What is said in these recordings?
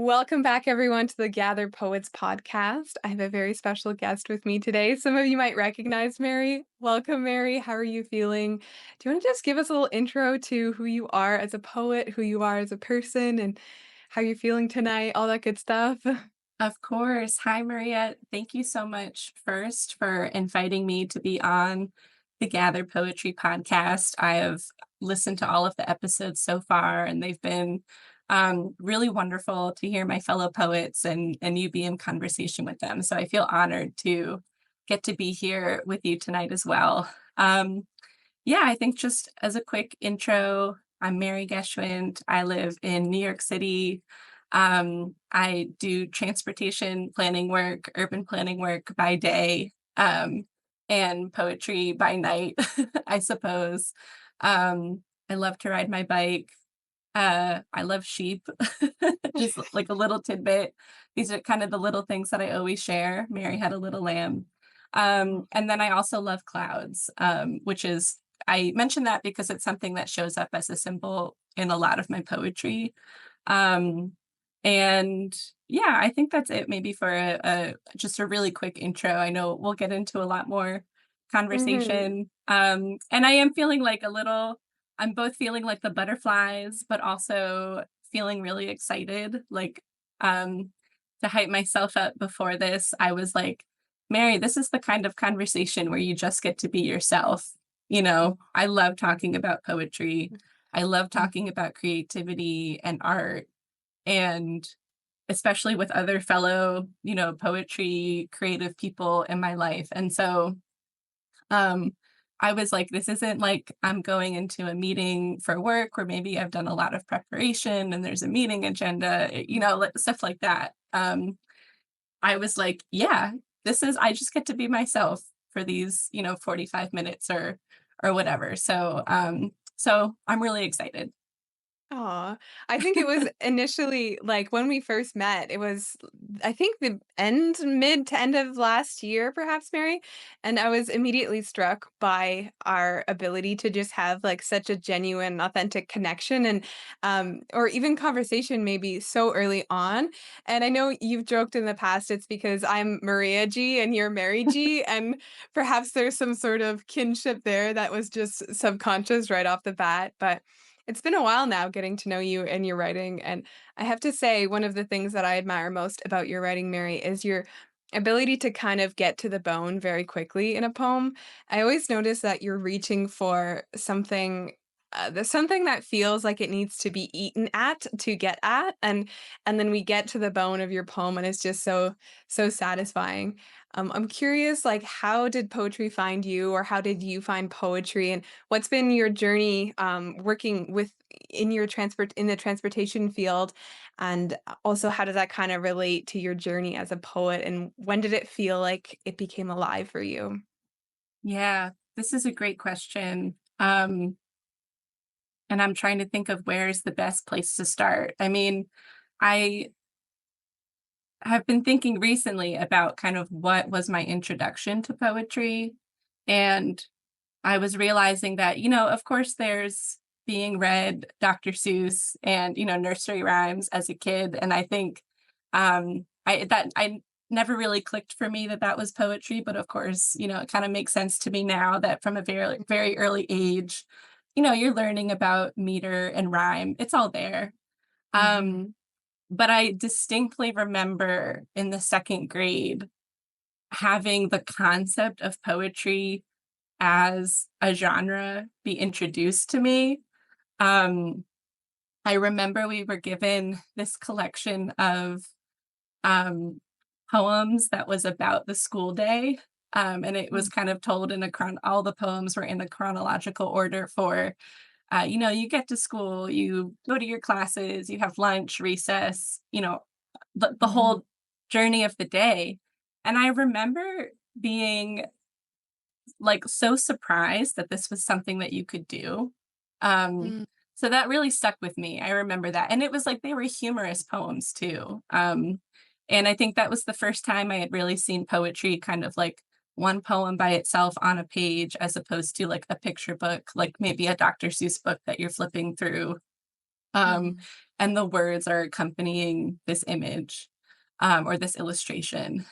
Welcome back, everyone, to the Gather Poets podcast. I have a very special guest with me today. Some of you might recognize Mary. Welcome, Mary. How are you feeling? Do you want to just give us a little intro to who you are as a poet, who you are as a person, and how you're feeling tonight, all that good stuff? Of course. Hi, Maria. Thank you so much first for inviting me to be on the Gather Poetry podcast. I have listened to all of the episodes so far, and they've been really wonderful to hear my fellow poets and you be in conversation with them. So I feel honored to get to be here with you tonight as well. Yeah, I think just as a quick intro, I'm Mary Geschwindt. I live in New York City. I do transportation planning work, urban planning work by day, and poetry by night, I suppose. I love to ride my bike. I love sheep. Just like a little tidbit. These are kind of the little things that I always share. Mary had a little lamb. And then I also love clouds, which is I mention that because it's something that shows up as a symbol in a lot of my poetry. Um, and yeah, I think that's it maybe for a just a really quick intro. I know we'll get into a lot more Mhm. conversation. And I am feeling like I'm both feeling like the butterflies, but also feeling really excited. To hype myself up before this, I was like, Mary, this is the kind of conversation where you just get to be yourself. I love talking about poetry. I love talking about creativity and art, and especially with other fellow, poetry creative people in my life. And so um I was like, this isn't like I'm going into a meeting for work where maybe I've done a lot of preparation and there's a meeting agenda, stuff like that. I was like, yeah, I just get to be myself for these, 45 minutes or whatever. So I'm really excited. Aw, I think it was initially like, when we first met, it was, I think, the mid to end of last year, perhaps, Mary, and I was immediately struck by our ability to just have, like, such a genuine, authentic connection and, or even conversation maybe so early on, and I know you've joked in the past it's because I'm Maria G and you're Mary G, and perhaps there's some sort of kinship there that was just subconscious right off the bat, but it's been a while now getting to know you and your writing, and I have to say one of the things that I admire most about your writing, Mary, is your ability to kind of get to the bone very quickly in a poem. I always notice that you're reaching for something there's something that feels like it needs to be eaten at to get at, and then we get to the bone of your poem, and it's just so satisfying. I'm curious, like, how did poetry find you, or how did you find poetry, and what's been your journey, working with in the transportation field, and also how does that kind of relate to your journey as a poet, and when did it feel like it became alive for you? Yeah, this is a great question. And I'm trying to think of where's the best place to start. I mean, I have been thinking recently about kind of what was my introduction to poetry. And I was realizing that, of course, there's being read Dr. Seuss and, nursery rhymes as a kid. And I think I never really clicked for me that that was poetry. But of course, it kind of makes sense to me now that from a very, very early age, you're learning about meter and rhyme. It's all there. Mhm. Um, but I distinctly remember in the second grade having the concept of poetry as a genre be introduced to me. Um, I remember we were given this collection of um, poems that was about the school day. And it was Mm. kind of told in all the poems were in a chronological order for, you get to school, you go to your classes, you have lunch, recess, the Mhm. whole journey of the day. And I remember being like so surprised that this was something that you could do. Um, Mm. so that really stuck with me. I remember that. And it was like they were humorous poems too. And I think that was the first time I had really seen poetry kind of like one poem by itself on a page as opposed to like a picture book, like maybe a Dr. Seuss book that you're flipping through. Um, Mhm. and the words are accompanying this image, or this illustration.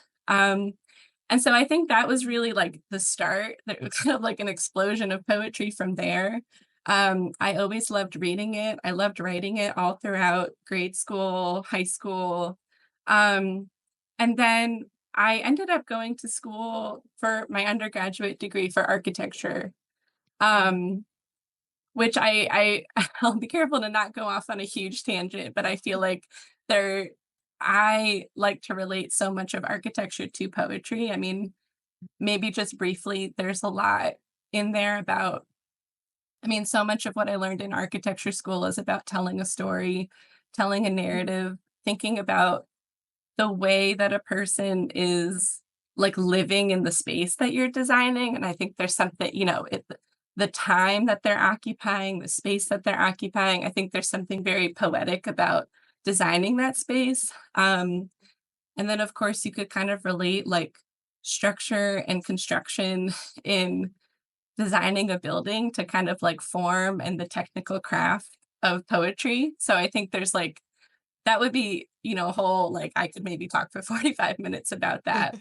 And so I think that was really like the start. There was kind of like an explosion of poetry from there. I always loved reading it. I loved writing it all throughout grade school, high school. Um, and then I ended up going to school for my undergraduate degree for architecture. Mhm. Um, which I'll be careful to not go off on a huge tangent, but I feel like there I like to relate so much of architecture to poetry. I mean, maybe just briefly, there's a lot in there about I mean, so much of what I learned in architecture school is about telling a story, telling a Mhm. narrative, thinking about the way that a person is, like, living in the space that you're designing, and I think there's something the time that they're occupying, the space that they're occupying, I think there's something very poetic about designing that space, and then, of course, you could kind of relate, like, structure and construction in designing a building to kind of, like, form and the technical craft of poetry, so I think there's, like that would be, a whole I could maybe talk for 45 minutes about that.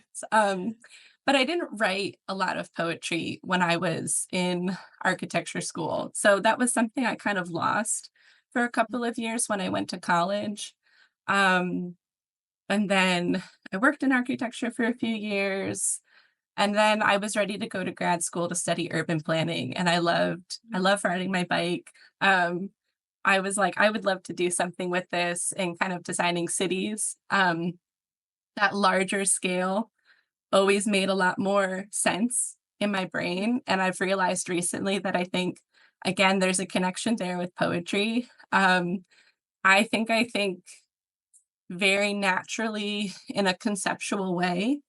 But I didn't write a lot of poetry when I was in architecture school. So that was something I kind of lost for a couple of years when I went to college. Um, and then I worked in architecture for a few years. And then I was ready to go to grad school to study urban planning. And I Mhm. love riding my bike. I was like, I would love to do something with this and kind of designing cities. That larger scale always made a lot more sense in my brain. And I've realized recently that I think, again, there's a connection there with poetry. I think very naturally in a conceptual way.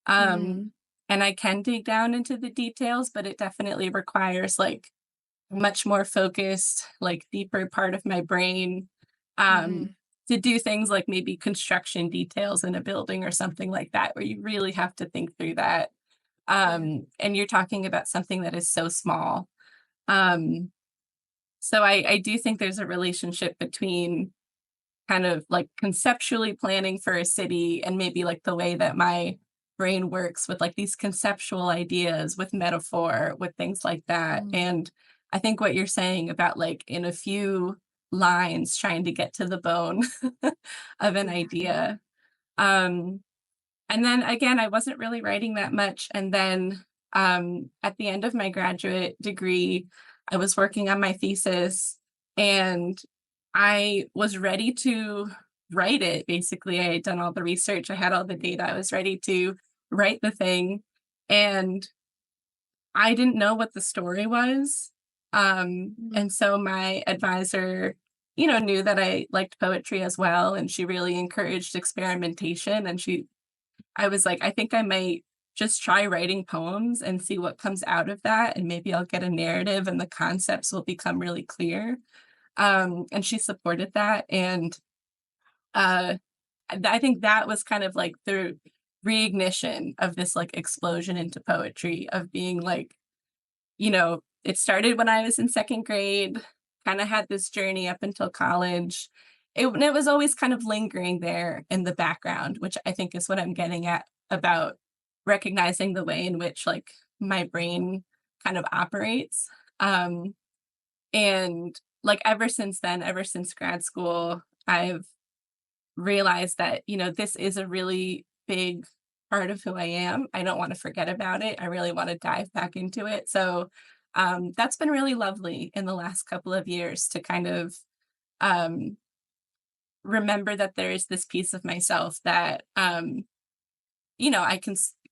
Um, Mhm. and I can dig down into the details, but it definitely requires much more focused, like, deeper part of my brain, um, Mhm. to do things like maybe construction details in a building or something like that, where you really have to think through that. Yeah. And you're talking about something that is so small. Um, so I do think there's a relationship between kind of like conceptually planning for a city and maybe like the way that my brain works with like these conceptual ideas with metaphor with things like that. Mhm. And I think what you're saying about like in a few lines trying to get to the bone of an Yeah. idea. um and then again, I wasn't really writing that much. And then at the end of my graduate degree, I was working on my thesis and I was ready to write it. Basically, I had done all the research, I had all the data, I was ready to write the thing. And I didn't know what the story was. Mhm. And so my advisor, knew that I liked poetry as well. And she really encouraged experimentation. And I was like, I think I might just try writing poems and see what comes out of that. And maybe I'll get a narrative and the concepts will become really clear. And she supported that. And uh, I think that was kind of like the reignition of this like explosion into poetry of being like, it started when I was in second grade, kind of had this journey up until college. It was always kind of lingering there in the background, which I think is what I'm getting at about recognizing the way in which like my brain kind of operates. Um, and like ever since then, ever since grad school, I've realized that, this is a really big part of who I am. I don't want to forget about it. I really want to dive back into it. So that's been really lovely in the last couple of years to kind of um, remember that there is this piece of myself that,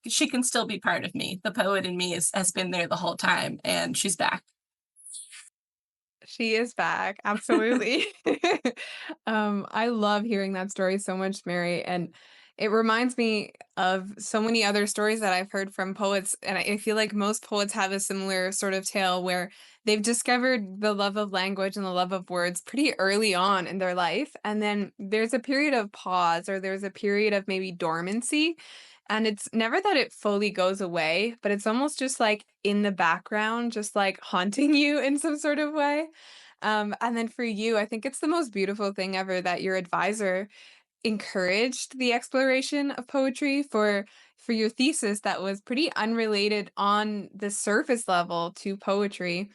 she can still be part of me. The poet in me has been there the whole time and she's back. She is back, absolutely. I love hearing that story so much, Mary, and it reminds me of so many other stories that I've heard from poets, and I feel like most poets have a similar sort of tale where they've discovered the love of language and the love of words pretty early on in their life, and then there's a period of pause or there's a period of maybe dormancy, and it's never that it fully goes away, but it's almost just like in the background, just like haunting you in some sort of way. And then for you, I think it's the most beautiful thing ever that your advisor encouraged the exploration of poetry for your thesis that was pretty unrelated on the surface level to poetry.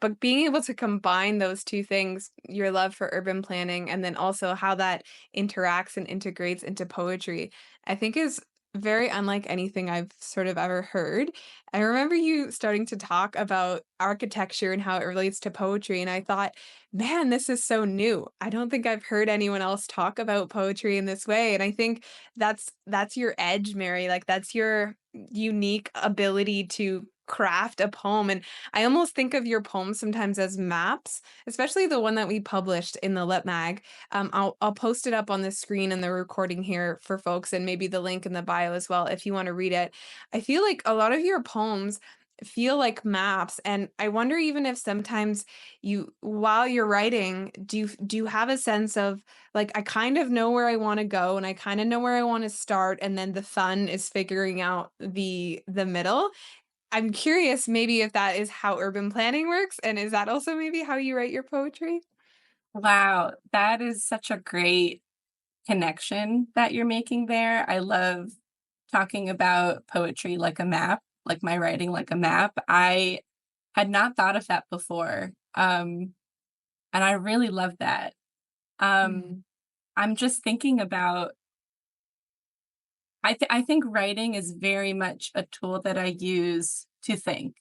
But being able to combine those two things, your love for urban planning and then also how that interacts and integrates into poetry, I think is very unlike anything I've sort of ever heard. I remember you starting to talk about architecture and how it relates to poetry, and I thought, man, this is so new. I don't think I've heard anyone else talk about poetry in this way, and I think that's your edge, Mary, like, that's your unique ability to craft a poem, and I almost think of your poems sometimes as maps, especially the one that we published in the Lit Mag. I'll post it up on the screen in the recording here for folks and maybe the link in the bio as well if you wanna read it. I feel like a lot of your poems feel like maps, and I wonder even if sometimes you while you're writing, do you have a sense of, like, "I kind of know where I wanna go, and I kinda know where I wanna start, and then the fun is figuring out the middle?" I'm curious maybe if that is how urban planning works, and is that also maybe how you write your poetry? Wow, that is such a great connection that you're making there. I love talking about poetry like a map, like my writing like a map. I had not thought of that before, and I really love that. Mm, Um, I'm just thinking about I think writing is very much a tool that I use to think,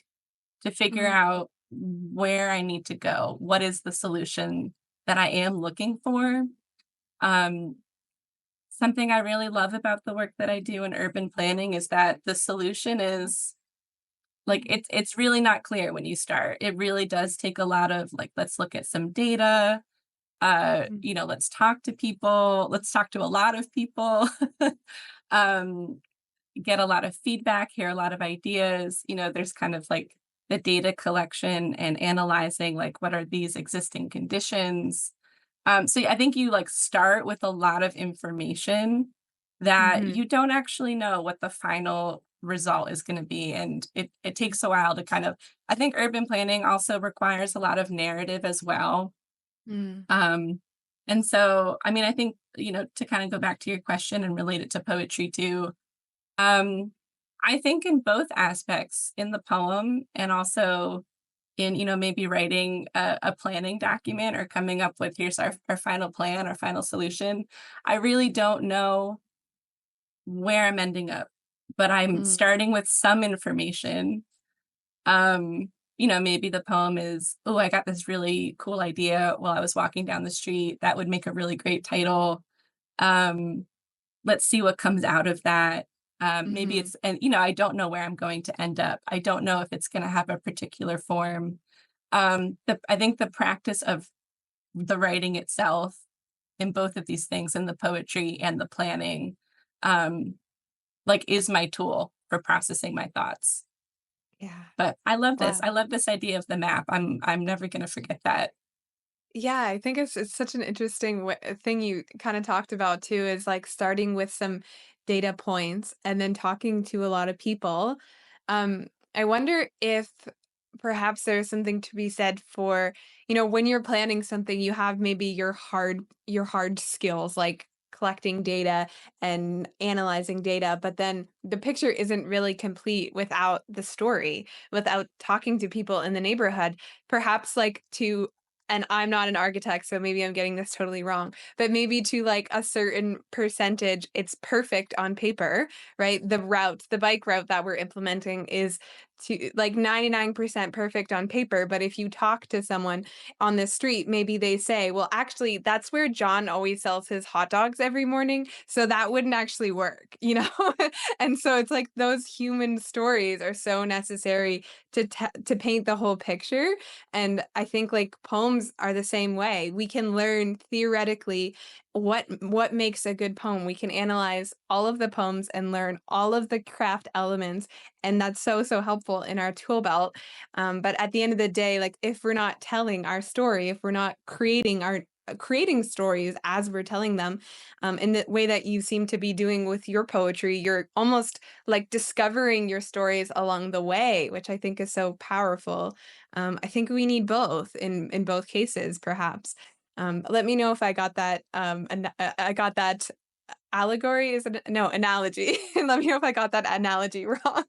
to figure mm, out where I need to go. What is the solution that I am looking for? Um, Something I really love about the work that I do in urban planning is that the solution is like it's really not clear when you start. It really does take a lot of like let's look at some data, mm, let's talk to people, let's talk to a lot of people. um get a lot of feedback, hear a lot of ideas. There's kind of like the data collection and analyzing like what are these existing conditions. So I think you like start with a lot of information that mhm, you don't actually know what the final result is going to be. And it takes a while to kind of, I think urban planning also requires a lot of narrative as well. mm, Um, and so, I mean, I think, to kind of go back to your question and relate it to poetry too, um, I think in both aspects, in the poem and also in, maybe writing a planning document or coming up with here's our final plan, our final solution. I really don't know where I'm ending up, but I'm mm, starting with some information. Maybe the poem is, oh, I got this really cool idea while I was walking down the street. That would make a really great title. Um, let's see what comes out of that. Maybe mhm, it's, and I don't know where I'm going to end up. I don't know if it's going to have a particular form. I think the practice of the writing itself in both of these things, in the poetry and the planning, um, like is my tool for processing my thoughts. yeah, But I love this. wow. I love this idea of the map. I'm never going to forget that. Yeah, I think it's such an interesting thing you kind of talked about too is like starting with some data points and then talking to a lot of people. I wonder if perhaps there's something to be said for, when you're planning something, you have maybe your hard skills like collecting data and analyzing data, but then the picture isn't really complete without the story, without talking to people in the neighborhood. Perhaps like to and I'm not an architect, so maybe I'm getting this totally wrong, but maybe to like a certain percentage, it's perfect on paper, right? The bike route that we're implementing is to like 99% perfect on paper. But if you talk to someone on the street, maybe they say, well, actually, that's where John always sells his hot dogs every morning. So that wouldn't actually work? And so it's like those human stories are so necessary to paint the whole picture. And I think like poems are the same way. We can learn theoretically what makes a good poem. We can analyze all of the poems and learn all of the craft elements, and that's so helpful in our tool belt. But at the end of the day, like if we're not telling our story, if we're not creating creating stories as we're telling them, in the way that you seem to be doing with your poetry. You're almost like discovering your stories along the way, which I think is so powerful. I think we need both in both cases, perhaps. Let me know if I got that. I got that allegory. Is it no analogy? Let me know if I got that analogy wrong.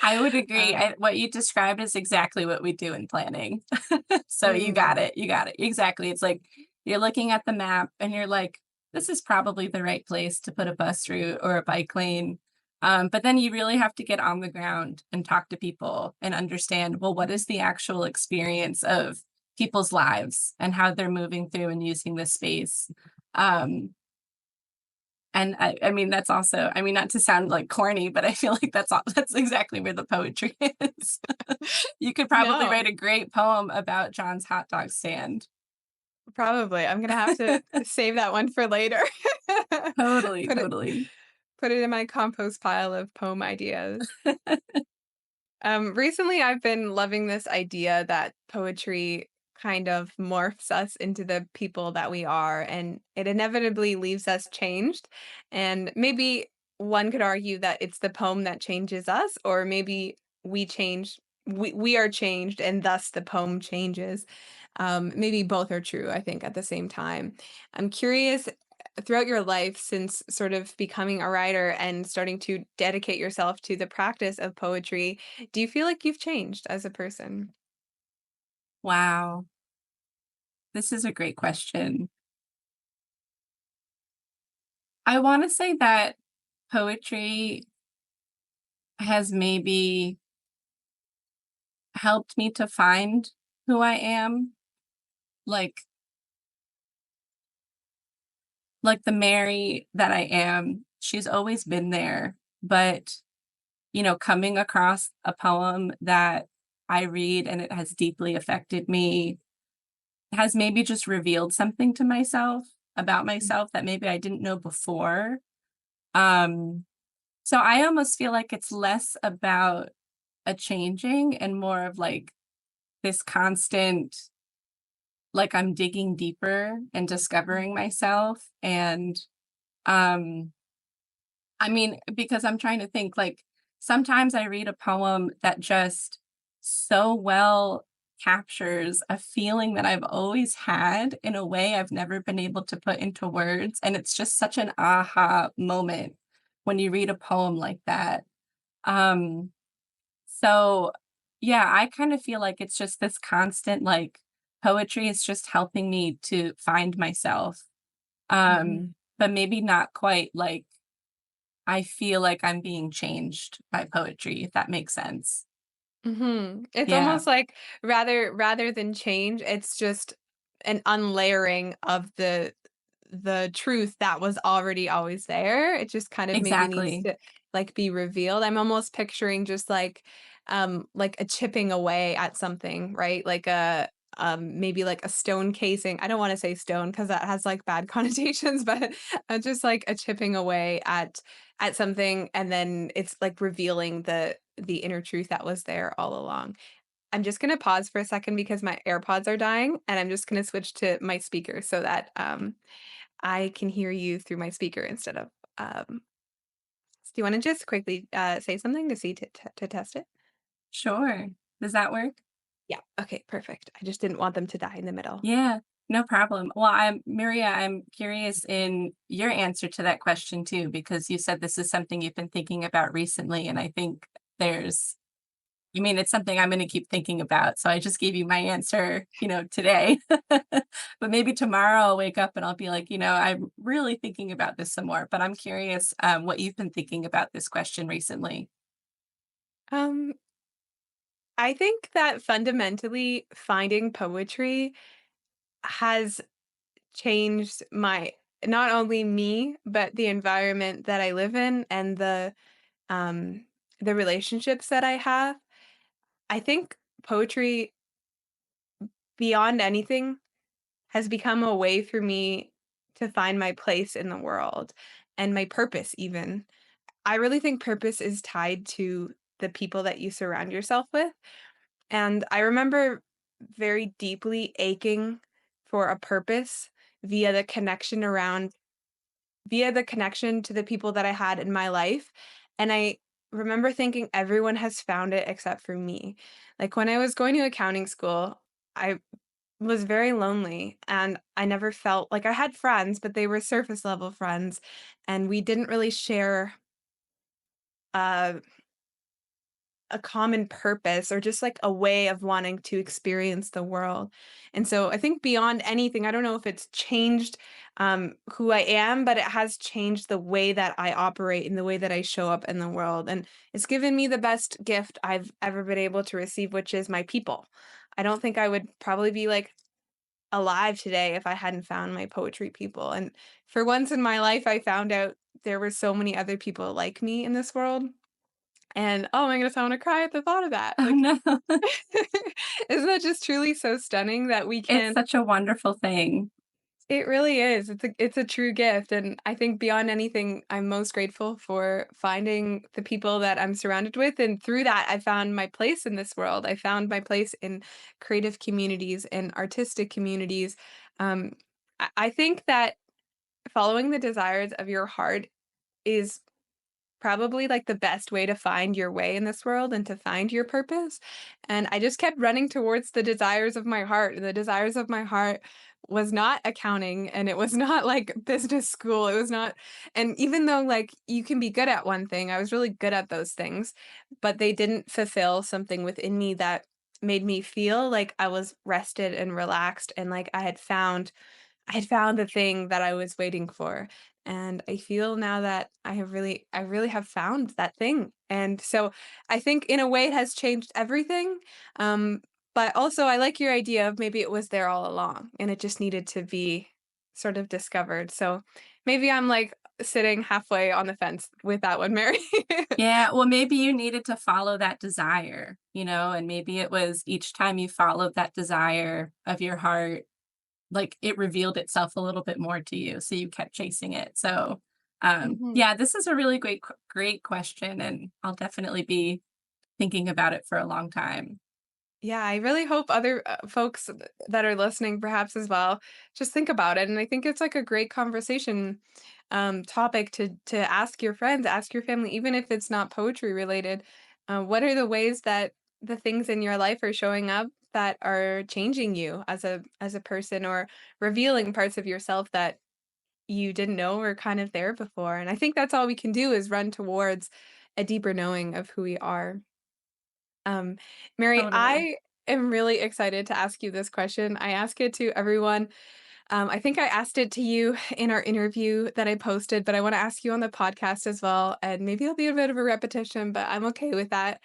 I would agree. um, What you described is exactly what we do in planning. So you got mm, it. You got it. Exactly. It's like you're looking at the map and you're like, this is probably the right place to put a bus route or a bike lane. But then you really have to get on the ground and talk to people and understand, well, what is the actual experience of people's lives and how they're moving through and using this space. Um, and I mean, that's also, I mean, not to sound like corny, but I feel like that's exactly where the poetry is. You could probably no. write a great poem about John's hot dog stand. Probably. I'm gonna have to save that one for later. Totally, Put it totally. put it in my compost pile of poem ideas. Recently I've been loving this idea that poetry kind of morphs us into the people that we are, and it inevitably leaves us changed. And maybe one could argue that it's the poem that changes us, or maybe we are changed and thus the poem changes. Maybe both are true, I think, at the same time. I'm curious, throughout your life, since sort of becoming a writer and starting to dedicate yourself to the practice of poetry, do you feel like you've changed as a person? Wow. This is a great question. I want to say that poetry has maybe helped me to find who I am. Like, like the Mary that I am, she's always been there. But, coming across a poem that I read and it has deeply affected me has maybe just revealed something to myself about myself that maybe I didn't know before. Um, so I almost feel like it's less about a changing and more of like this constant, like I'm digging deeper and discovering myself. And um, I mean, because I'm trying to think like sometimes I read a poem that just so well captures a feeling that I've always had in a way I've never been able to put into words. And it's just such an aha moment when you read a poem like that. Um, so yeah, I kind of feel like it's just this constant like poetry is just helping me to find myself. Mhm. But maybe not quite like I feel like I'm being changed by poetry, if that makes sense. Mhm. It's Yeah, almost like rather than change, it's just an unlayering of the truth that was already always there. It just kind of maybe needs exactly. to, like, be revealed. I'm almost picturing just like a chipping away at something, right? Like a maybe like a stone casing. I don't wanna say stone because that has, like, bad connotations, but, just like a chipping away at something, and then it's, like, revealing the inner truth that was there all along. I'm just gonna pause for a second because my AirPods are dying, and I'm just gonna switch to my speaker so that, I can hear you through my speaker instead of, do you wanna just quickly, say something to see to test it? Sure. Does that work? Yeah, okay, perfect. I just didn't want them to die in the middle. Yeah, no problem. Well, Maria, I'm curious in your answer to that question too, because you said this is something you've been thinking about recently. And I think there's, I mean, it's something I'm going to keep thinking about. So I just gave you my answer, today. But maybe tomorrow I'll wake up and I'll be like, I'm really thinking about this some more. But I'm curious what you've been thinking about this question recently. Um, I think that fundamentally finding poetry has changed my not only me, but the environment that I live in and um, the relationships that I have. I think poetry, beyond anything, has become a way for me to find my place in the world and my purpose, even. I really think purpose is tied to the people that you surround yourself with. And I remember very deeply aching for a purpose via the connection around via the connection to the people that I had in my life, and I remember thinking everyone has found it except for me. Like, when I was going to accounting school, I was very lonely, and I never felt like I had friends, but they were surface level friends, and we didn't really share, uh a common purpose or just like a way of wanting to experience the world. And so I think beyond anything, I don't know if it's changed who I am, but it has changed the way that I operate and the way that I show up in the world. And it's given me the best gift I've ever been able to receive, which is my people. I don't think I would probably be like alive today if I hadn't found my poetry people. And for once in my life, I found out there were so many other people like me in this world, and, oh my goodness, I wanna cry at the thought of that, Oh, like, no. isn't that just truly so stunning that we It's can such a wonderful thing. it really is, it's a true gift, and I think beyond anything, I'm most grateful for finding the people that I'm surrounded with, and through that, I found my place in this world. I found my place in creative communities and artistic communities. Um, I think that following the desires of your heart is probably, like, the best way to find your way in this world and to find your purpose, and I just kept running towards the desires of my heart, and the desires of my heart was not accounting, and it was not, like, business school, it was not and even though, like, you can be good at one thing, I was really good at those things, but they didn't fulfill something within me that made me feel like I was rested and relaxed and like I had found the thing that I was waiting for, and I feel now that I really have found that thing, and so I think in a way it has changed everything, but also I like your idea of maybe it was there all along, and it just needed to be sort of discovered, so maybe I'm, like, sitting halfway on the fence with that one, Mary. Yeah, well, maybe you needed to follow that desire, and maybe it was each time you followed that desire of your heart, like, it revealed itself a little bit more to you, so you kept chasing it. So, Mhm. yeah, this is a really great question, and I'll definitely be thinking about it for a long time. Yeah, I really hope other, folks that are listening perhaps as well, just think about it, and I think it's, like, a great conversation, topic to ask your friends, ask your family, even if it's not poetry related, what are the ways that the things in your life are showing up that are changing you as a person or revealing parts of yourself that you didn't know were kind of there before, and I think that's all we can do is run towards a deeper knowing of who we are. Um, Mary, Totally. I am really excited to ask you this question. I ask it to everyone. I think I asked it to you in our interview that I posted, but I want to ask you on the podcast as well. And maybe it'll be a bit of a repetition, but I'm okay with that.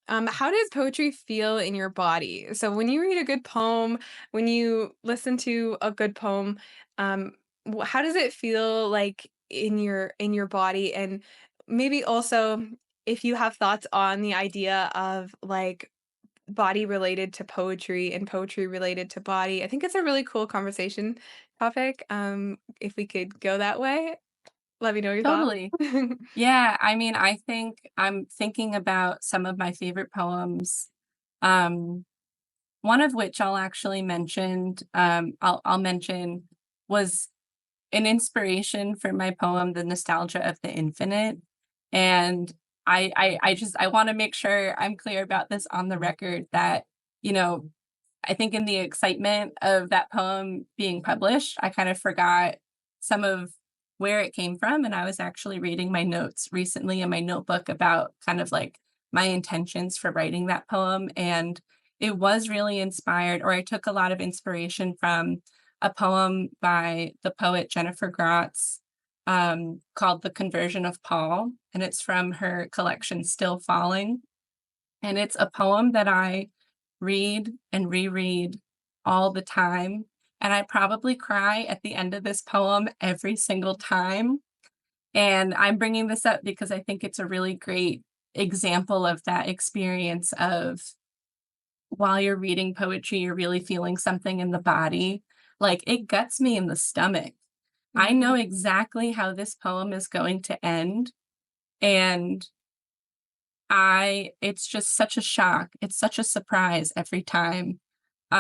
How does poetry feel in your body? So when you read a good poem, when you listen to a good poem, um, how does it feel like in your body? And maybe also if you have thoughts on the idea of like body related to poetry and poetry related to body. I think it's a really cool conversation topic. If we could go that way, let me know your thoughts. Totally. Yeah, I mean, I think I'm thinking about some of my favorite poems, um, one of which I'll actually mentioned, I'll mention was an inspiration for my poem, "The Nostalgia of the Infinite," and I wanna make sure I'm clear about this on the record that, you know, I think in the excitement of that poem being published, I kind of forgot some of where it came from, and I was actually reading my notes recently in my notebook about kind of like my intentions for writing that poem, and it was really inspired, or I took a lot of inspiration from a poem by the poet Jennifer Gratz, called "The Conversion of Paul," and it's from her collection Still Falling. And it's a poem that I read and reread all the time, and I probably cry at the end of this poem every single time, and I'm bringing this up because I think it's a really great example of that experience of while you're reading poetry, you're really feeling something in the body. Like, it guts me in the stomach. I know Mhm, exactly how this poem is going to end, and I it's just such a shock. It's such a surprise every time,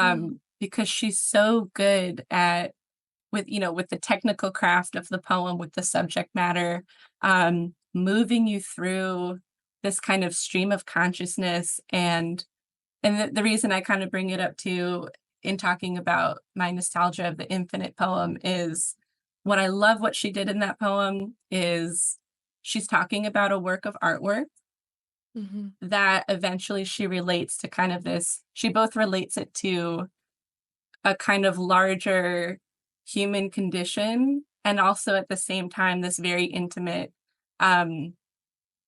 mm, because she's so good at with, with the technical craft of the poem, with the subject matter, moving you through this kind of stream of consciousness. And the reason I kind of bring it up too in talking about my nostalgia of the Infinite poem is what I love what she did in that poem is she's talking about a work of artwork Mhm. that eventually she relates to kind of this, she both relates it to a kind of larger human condition and also at the same time this very intimate um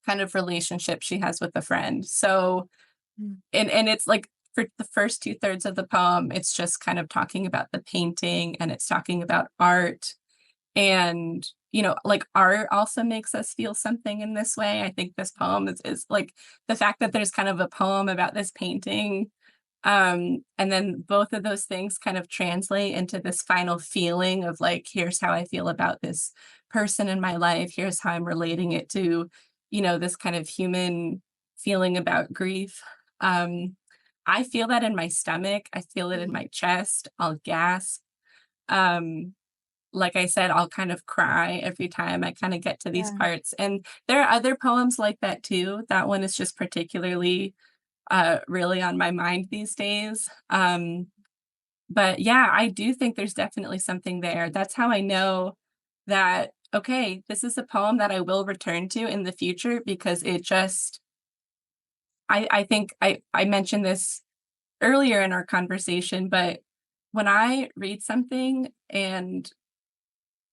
kind of relationship she has with a friend. So Mm. and it's like for the first 2/3 of the poem, it's just kind of talking about the painting and it's talking about art. And, like art also makes us feel something in this way. I think this poem is like the fact that there's kind of a poem about this painting. And then both of those things kind of translate into this final feeling of like, here's how I feel about this person in my life. Here's how I'm relating it to, this kind of human feeling about grief. Um, I feel that in my stomach. I feel it in Mm. my chest. I'll gasp. Um, like I said, I'll kind of cry every time I kind of get to these Yeah. parts. And there are other poems like that too. That one is just particularly really on my mind these days. But yeah, I do think there's definitely something there. That's how I know that, okay, this is a poem that I will return to in the future because it just, I think I mentioned this earlier in our conversation, but when I read something and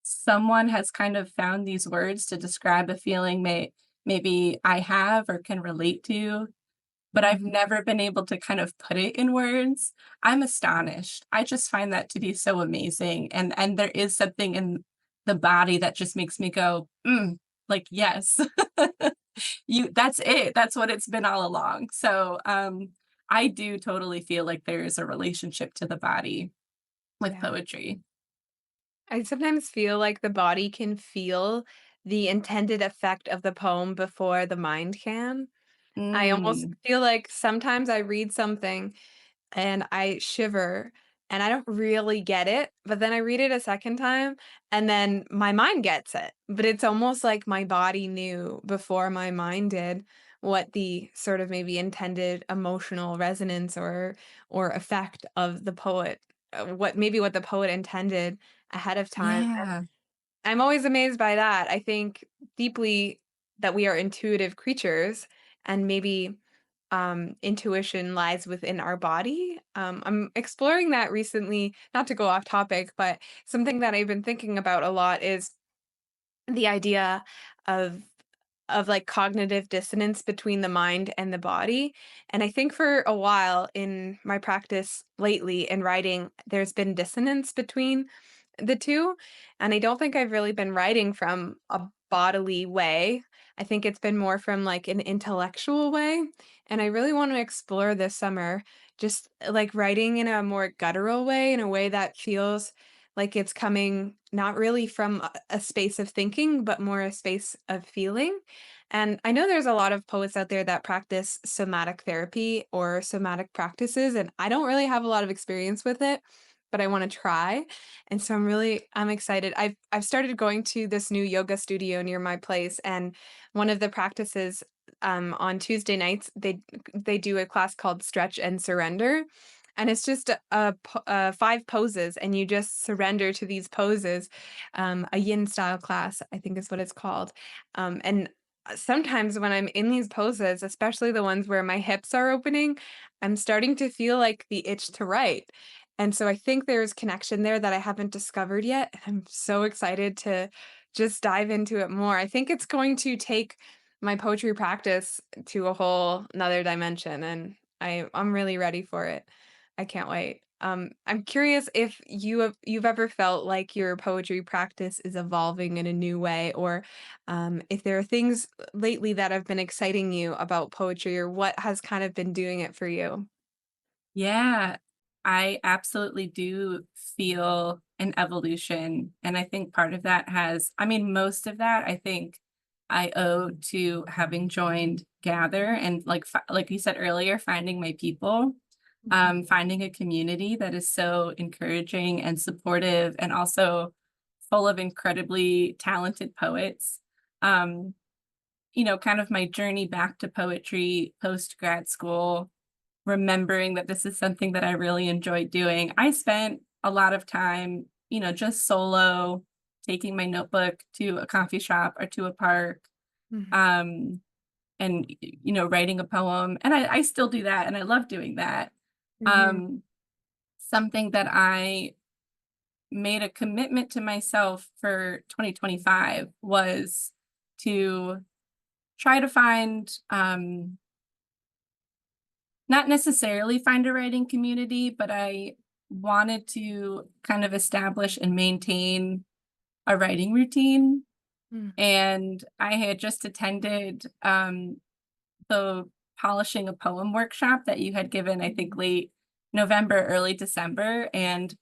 someone has kind of found these words to describe a feeling maybe I have or can relate to, but I've Mhm. never been able to kind of put it in words, I'm astonished. I just find that to be so amazing, and there is something in the body that just makes me go, "Mm," like, "Yes." That's it, that's what it's been all along. So, I do totally feel like there is a relationship to the body with Yeah. poetry. I sometimes feel like the body can feel the intended effect of the poem before the mind can. I almost Mm, feel like sometimes I read something and I shiver and I don't really get it, but then I read it a second time and then my mind gets it. But it's almost like my body knew before my mind did what the sort of maybe intended emotional resonance or effect of the poet what the poet intended ahead of time. yeah. I'm always amazed by that. I think deeply that we are intuitive creatures and maybe intuition lies within our body. I'm exploring that recently, not to go off topic, but something that I've been thinking about a lot is the idea of like cognitive dissonance between the mind and the body. And I think for a while in my practice lately in writing, there's been dissonance between the 2, and I don't think I've really been writing from a bodily way. I think it's been more from, like, an intellectual way, and I really want to explore this summer just, like, writing in a more guttural way, in a way that feels like it's coming not really from a space of thinking, but more a space of feeling, and I know there's a lot of poets out there that practice somatic therapy or somatic practices, and I don't really have a lot of experience with it, but I wanna try. And so I'm excited. I've started going to this new yoga studio near my place, and one of the practices, on Tuesday nights, they do a class called Stretch and Surrender, and it's just 5 poses, and you just surrender to these poses, a yin style class, I think is what it's called. And sometimes when I'm in these poses, especially the ones where my hips are opening, I'm starting to feel like the itch to write. And so I think there's connection there that I haven't discovered yet, and I'm so excited to just dive into it more. I think it's going to take my poetry practice to a whole 'nother dimension, and I'm really ready for it. I can't wait. I'm curious if you've ever felt like your poetry practice is evolving in a new way, or if there are things lately that have been exciting you about poetry, or what has kind of been doing it for you. Yeah, I absolutely do feel an evolution. And I think part of that I mean, most of that I think I owe to having joined Gather and like you said earlier, finding my people. Mhm. finding a community that is so encouraging and supportive and also full of incredibly talented poets. Um, kind of my journey back to poetry post grad school, remembering that this is something that I really enjoy doing. I spent a lot of time, just solo, taking my notebook to a coffee shop or to a park, Mhm. um, and writing a poem. And I still do that, and I love doing that. Mhm. Um, Something that I made a commitment to myself for 2025 was to try to find, not necessarily find a writing community, but I wanted to kind of establish and maintain a writing routine. Mm. And I had just attended the polishing a poem workshop that you had given, I think, Mhm. late November, early December. And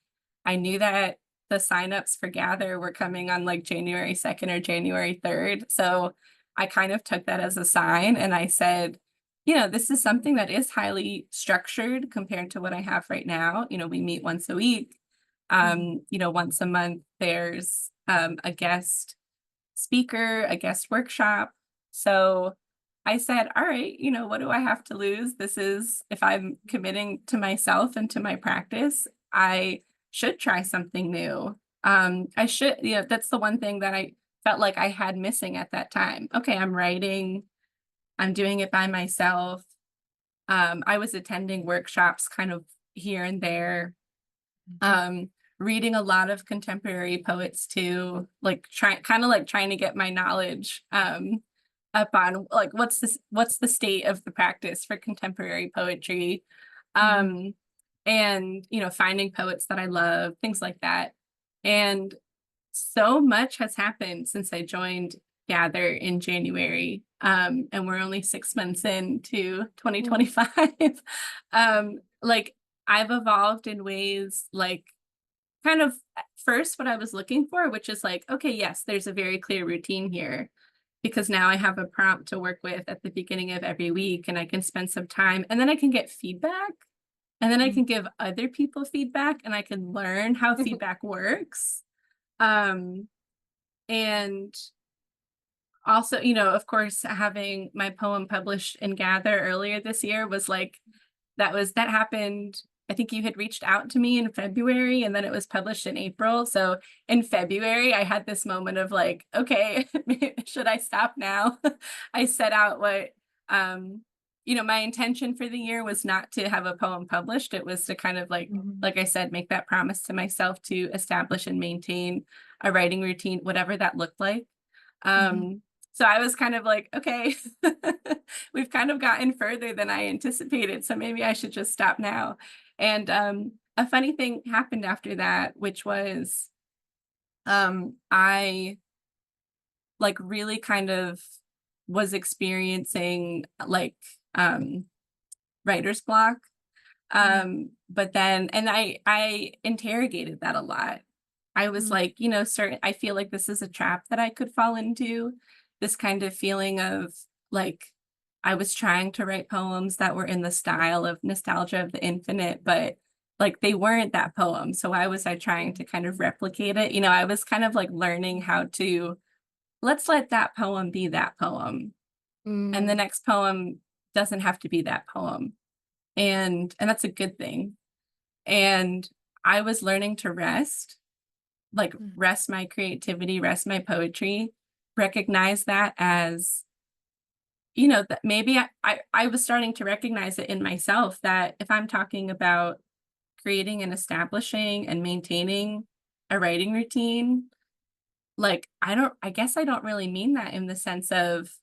I knew that the signups for Gather were coming on like January 2nd or January 3rd. So I kind of took that as a sign and I said, this is something that is highly structured compared to what I have right now. We meet once a week. Mhm. Once a month, there's a guest speaker, a guest workshop. So I said, all right, what do I have to lose? This is, if I'm committing to myself and to my practice, I should try something new. I should, that's the one thing that I felt like I had missing at that time. Okay, I'm writing, I'm doing it by myself. I was attending workshops kind of here and there, Mhm. um, reading a lot of contemporary poets too, like trying to get my knowledge up on like what's the state of the practice for contemporary poetry. Mhm. Um and finding poets that I love, things like that. And so much has happened since I joined Gather in January. And we're only 6 months into Mm. 2025. Like I've evolved in ways like kind of at first what I was looking for, which is like, okay, yes, there's a very clear routine here because now I have a prompt to work with at the beginning of every week and I can spend some time and then I can get feedback and then I Mm. can give other people feedback and I can learn how feedback works. Um, and also, of course, having my poem published in Gather earlier this year was like that happened. I think you had reached out to me in February and then it was published in April. So in February, I had this moment of like, okay, should I stop now? I set out what, um, my intention for the year was not to have a poem published. It was to kind of Mhm. like I said, make that promise to myself to establish and maintain a writing routine, whatever that looked like. Mhm. So I was kind of like, okay, we've kind of gotten further than I anticipated. So maybe I should just stop now. And a funny thing happened after that, which was I like really kind of was experiencing like um, writer's block. Mm. But then, and I interrogated that a lot. I was Mm. like, certain I feel like this is a trap that I could fall into. This kind of feeling of like I was trying to write poems that were in the style of Nostalgia of the Infinite, but like they weren't that poem. So why was I trying to kind of replicate it? I was kind of like learning how to let's let that poem be that poem. And the Mm. next poem doesn't have to be that poem. And that's a good thing. And I was learning to rest, like Mm. rest my creativity, rest my poetry, recognize that as, that maybe I was starting to recognize it in myself that if I'm talking about creating and establishing and maintaining a writing routine, like I guess I don't really mean that in the sense of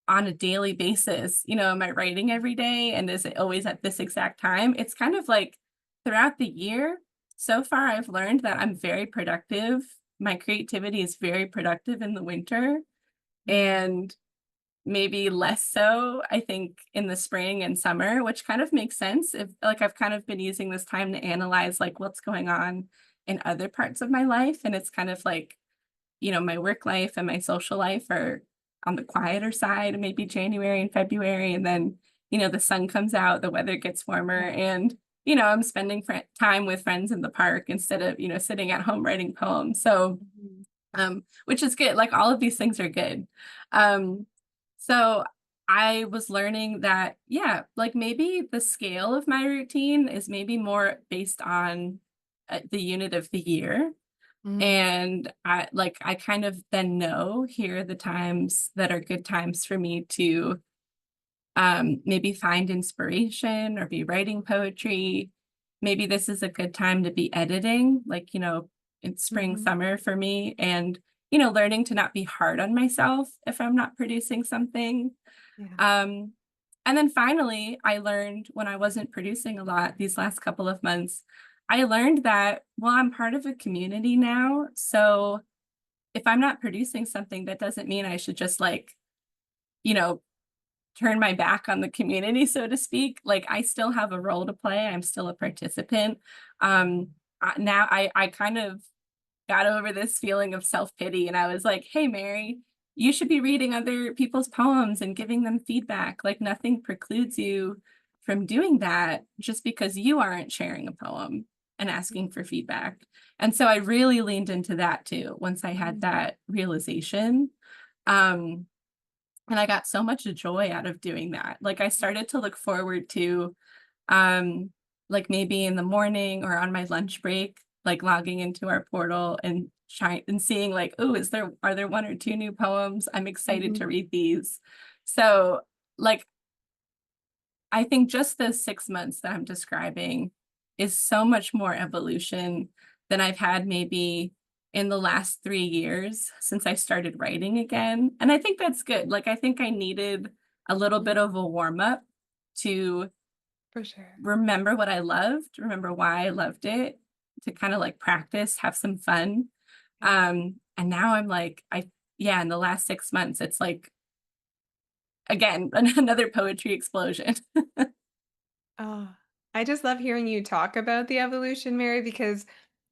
on a daily basis. Am I writing every day and is it always at this exact time? It's kind of like throughout the year. So far, I've learned that I'm very productive. My creativity is very productive in the winter Mm. and maybe less so, I think, in the spring and summer, which kind of makes sense. If like I've kind of been using this time to analyze like what's going on in other parts of my life. And it's kind of like my work life and my social life are on the quieter side, maybe January and February. And then, the sun comes out, the weather gets warmer, Yeah. and I'm spending time with friends in the park instead of sitting at home writing poems. So Mhm. which is good. Like all of these things are good. Um, so I was learning that, yeah, like maybe the scale of my routine is maybe more based on the unit of the year. Mm. And I kind of then know here are the times that are good times for me to maybe find inspiration or be writing poetry. Maybe this is a good time to be editing, like, it's spring, Mhm. summer for me. And, learning to not be hard on myself if I'm not producing something. Yeah. Um, and then finally, I learned when I wasn't producing a lot these last couple of months, I learned that, well, I'm part of a community now. So if I'm not producing something, that doesn't mean I should just you know, turn my back on the community, so to speak. Like I still have a role to play. I'm still a participant. Now I kind of got over this feeling of self-pity and I was like, "Hey Mary, you should be reading other people's poems and giving them feedback. Like nothing precludes you from doing that just because you aren't sharing a poem and asking for feedback." And so I really leaned into that too once I had Mhm. that realization. Um and I got so much joy out of doing that. Like, I started to look forward to, um, like, maybe in the morning or on my lunch break, like, logging into our portal and seeing like, "Oh, is there are there 1 or 2 new poems? I'm excited Mhm. to read these." So, like, I think just those 6 months that I'm describing is so much more evolution than I've had maybe in the last 3 years since I started writing again, and I think that's good. Like, I think I needed a little Mhm. bit of a warm up to For sure. remember what I loved, remember why I loved it, to kinda, like, practice, have some fun, Yeah. and now I'm like, yeah, in the last 6 months, it's like, again, another poetry explosion. Oh, I just love hearing you talk about the evolution, Mary, because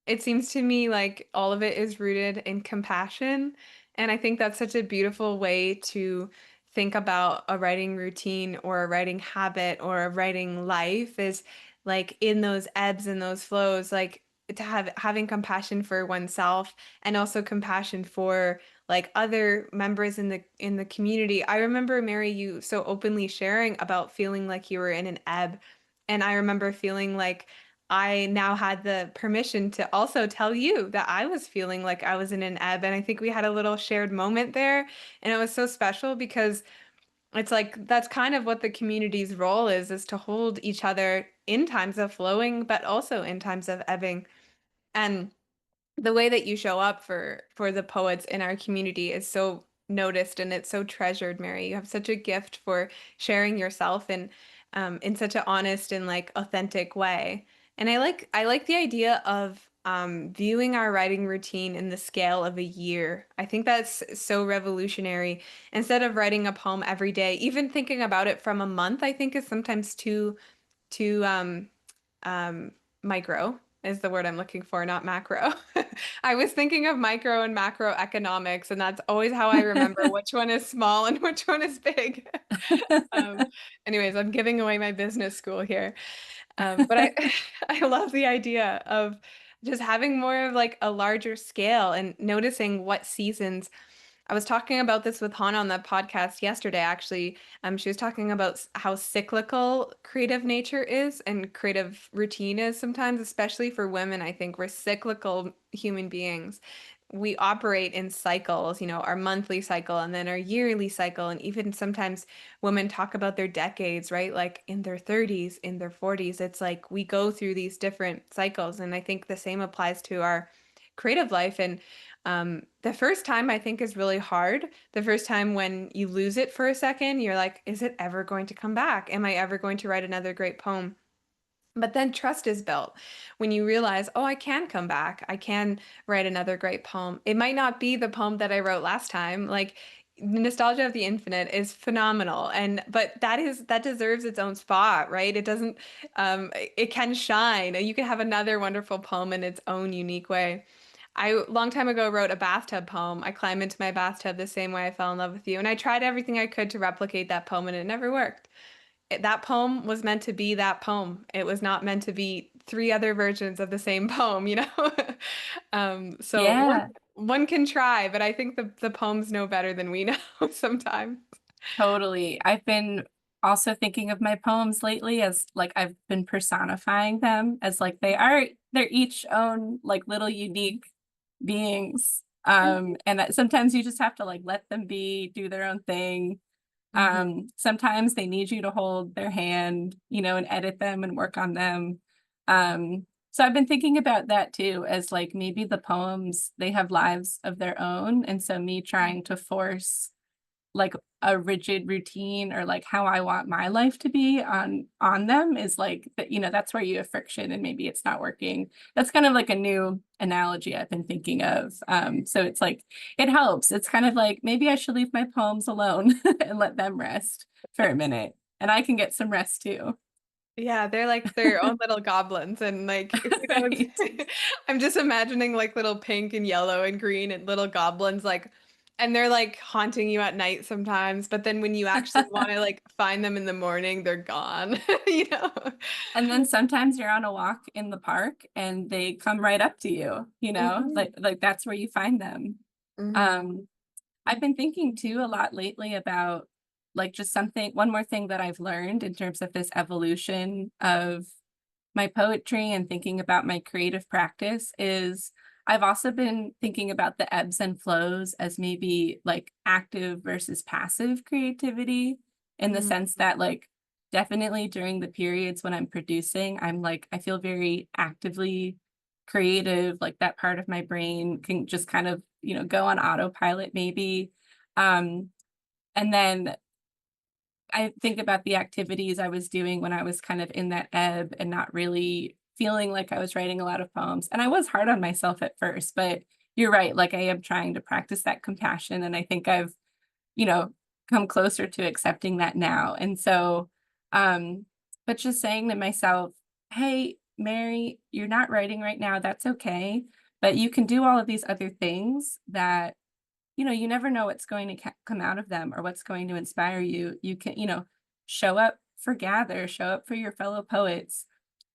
it seems to me like all of it is rooted in compassion. And I think that's such a beautiful way to think about a writing routine or a writing habit or a writing life is like in those ebbs and those flows, like to have having compassion for oneself and also compassion for like other members in the community. I remember Mary you so openly sharing about feeling like you were in an ebb. And I remember feeling like I now had the permission to also tell you that I was feeling like I was in an ebb. And I think we had a little shared moment there. And it was so special because it's like that's kind of what the community's role is to hold each other in times of flowing, but also in times of ebbing. And the way that you show up for the poets in our community is so noticed and it's so treasured, Mary. You have such a gift for sharing yourself in such an honest and like authentic way. And I like the idea of viewing our writing routine in the scale of a year. I think that's so revolutionary. Instead of writing a poem every day, even thinking about it from a month, I think is sometimes too um, micro is the word I'm looking for, not macro. I was thinking of micro and macroeconomics, and that's always how I remember which one is small and which one is big. Um, anyways, I'm giving away my business school here. But I I love the idea of just having more of like a larger scale and noticing what seasons I was talking about this with Hannah on the podcast yesterday, actually. She was talking about how cyclical creative nature is and creative routine is sometimes, especially for women. I think we're cyclical human beings. We operate in cycles, our monthly cycle and then our yearly cycle. And even sometimes women talk about their decades, right? Like in their 30s, in their 40s. It's like we go through these different cycles. And I think the same applies to our creative life. And the first time I think is really hard. The first time when you lose it for a second, you're like, is it ever going to come back? Am I ever going to write another great poem? But then trust is built when you realize, oh, I can come back. I can write another great poem. It might not be the poem that I wrote last time. Like Nostalgia of the Infinite is phenomenal. And but that deserves its own spot, right? It doesn't it can shine. You can have another wonderful poem in its own unique way. I long time ago wrote a bathtub poem. I climb into my bathtub the same way I fell in love with you. And I tried everything I could to replicate that poem and it never worked. that poem was meant to be that poem. It was not meant to be 3 other versions of the same poem, you know? So Yeah. one can try, but I think the poems know better than we know sometimes. Totally. I've been also thinking of my poems lately as like I've been personifying them as like they're each own like little unique beings. And that sometimes you just have to like let them be, do their own thing. Mhm. Sometimes they need you to hold their hand, and edit them and work on them. So I've been thinking about that too, as like maybe the poems, they have lives of their own. And so me trying to force like a rigid routine or like how I want my life to be on them is like that, that's where you have friction and maybe it's not working. That's kind of like a new analogy I've been thinking of. So it's like it helps. It's kind of like maybe I should leave my poems alone and let them rest for a minute. And I can get some rest too. Yeah, they're like their own little goblins and like who knows. Right. I'm just imagining like little pink and yellow and green and little goblins like and they're like haunting you at night sometimes, but then when you actually want to like find them in the morning, they're gone, you know. And then sometimes you're on a walk in the park and they come right up to you, Mhm. like that's where you find them. Mhm. Um, I've been thinking too a lot lately about like just one more thing that I've learned in terms of this evolution of my poetry and thinking about my creative practice is I've also been thinking about the ebbs and flows as maybe like active versus passive creativity in the sense Mhm. that like definitely during the periods when I'm producing, I'm like I feel very actively creative, like that part of my brain can just kind of, go on autopilot maybe. Um, and then I think about the activities I was doing when I was kind of in that ebb and not really feeling like I was writing a lot of poems. And I was hard on myself at first, but you're right. Like I am trying to practice that compassion. And I think I've, you know, come closer to accepting that now. And so, um, but just saying to myself, hey, Mary, you're not writing right now. That's okay. But you can do all of these other things that you never know what's going to come out of them or what's going to inspire you. You can, show up for Gather, show up for your fellow poets,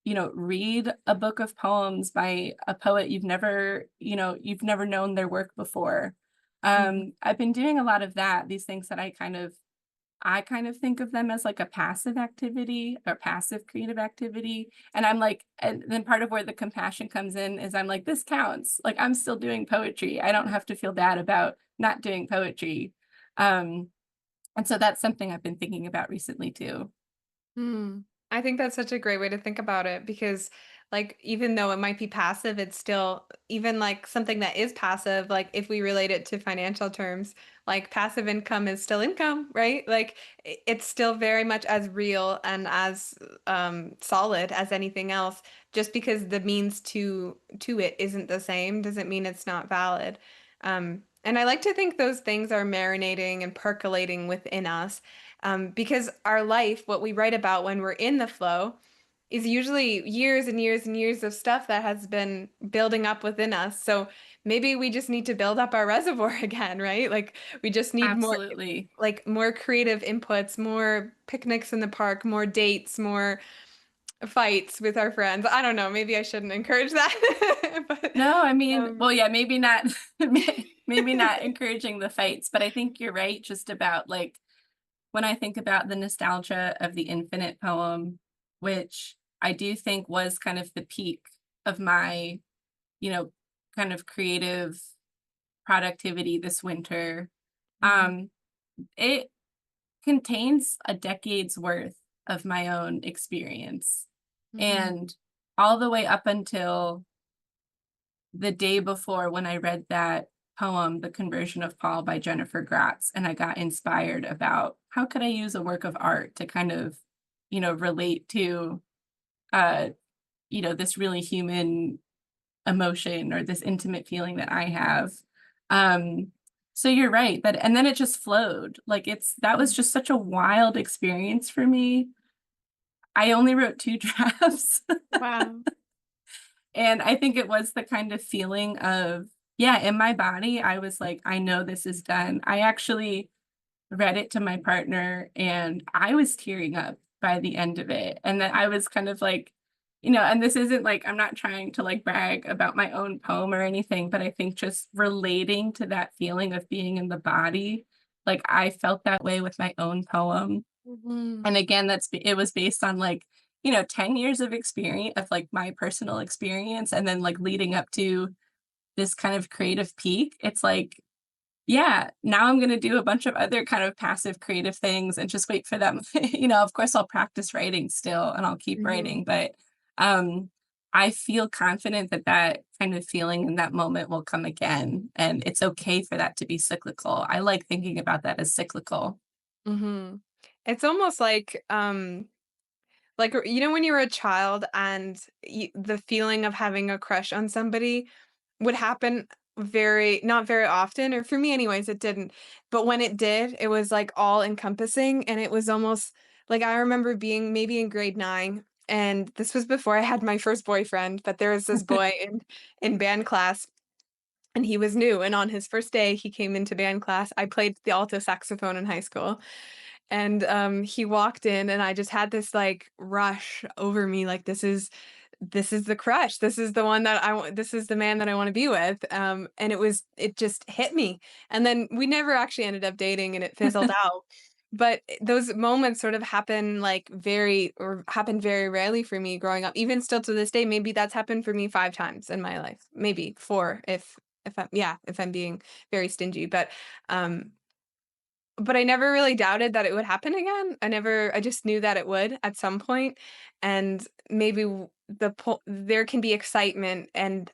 read a book of poems by a poet you've never known their work before. Mhm. I've been doing a lot of that, these things that I kind of think of them as like a passive activity or passive creative activity. And I'm like, and then part of where the compassion comes in is I'm like, this counts. Like I'm still doing poetry. I don't have to feel bad about not doing poetry. Um, and so that's something I've been thinking about recently too. Hmm. I think that's such a great way to think about it because, like, even though it might be passive, it's still even like something that is passive, like if we relate it to financial terms, like passive income is still income, right? Like it's still very much as real and as solid as anything else. Just because the means to it isn't the same doesn't mean it's not valid. And I like to think those things are marinating and percolating within us because our life, what we write about when we're in the flow, is usually years and years and years of stuff that has been building up within us. So maybe we just need to build up our reservoir again, right? Like we just need more Absolutely. like more creative inputs, more picnics in the park, more dates, more fights with our friends. I don't know, maybe I shouldn't encourage that. But No, I mean, um well, yeah, maybe not, maybe not encouraging the fights, but I think you're right just about like when I think about the nostalgia of the infinite poem, which I do think was kind of the peak of my, you know, kind of creative productivity this winter, mhm, um, it contains a decade's worth of my own experience. mhm, And all the way up until the day before when I read that poem, The Conversion of Paul by Jennifer Gratz, and I got inspired about how could I use a work of art to kind of, relate to uh, this really human emotion or this intimate feeling that I have. Um, so you're right. That and then it just flowed. Like that was mhm. just such a wild experience for me. I only wrote two drafts. Wow. And I think it was the kind of feeling of, yeah, in my body, I was like, I know this is done. I actually read it to my partner and I was tearing up. by the end of it. And then I was kind of like, and this isn't like, I'm not trying to like brag about my own poem or anything, but I think just relating to that feeling of being in the body, like I felt that way with my own poem. Mhm. And again, it was based on like, 10 years of experience of like my personal experience and then like leading up to this kind of creative peak. It's like, yeah, now I'm gonna do a bunch of other kind of passive creative things and just wait for them. Of course, I'll practice writing still and I'll keep Mhm. writing, but um, I feel confident that that kind of feeling in that moment will come again. And it's okay for that to be cyclical. I like thinking about that as cyclical. Mhm. It's almost like, when you were a child and the feeling of having a crush on somebody would happen very not very often, or for me anyways, it didn't. But when it did, it was like all encompassing and it was almost like I remember being maybe in grade 9 and this was before I had my first boyfriend, but there was this boy in band class and he was new and on his first day he came into band class. I played the alto saxophone in high school and, he walked in and I just had this, like, rush over me, like, this is the crush, this is the one that I want this is the man that I wanna be with, and it just hit me, and then we never actually ended up dating and it fizzled out, but those moments sort of happen very rarely for me growing up, even still to this day, maybe that's happened for me 5 times in my life, maybe 4 if I'm being very stingy, but I never really doubted that it would happen again. I just knew that it would at some point, and maybe there can be excitement and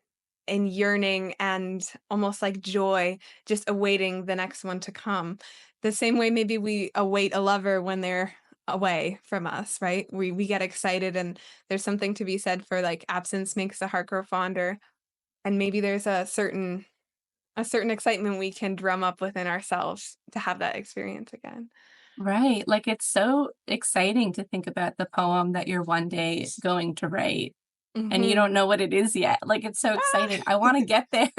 yearning and almost like joy just awaiting the next one to come. The same way maybe we await a lover when they're away from us, right? We get excited and there's something to be said for like absence makes the heart grow fonder, and maybe there's a certain excitement we can drum up within ourselves to have that experience again. Right. Like it's so exciting to think about the poem that you're one day going to write and you don't Mhm. know what it is yet. Like it's so exciting. Ah! I want to get there.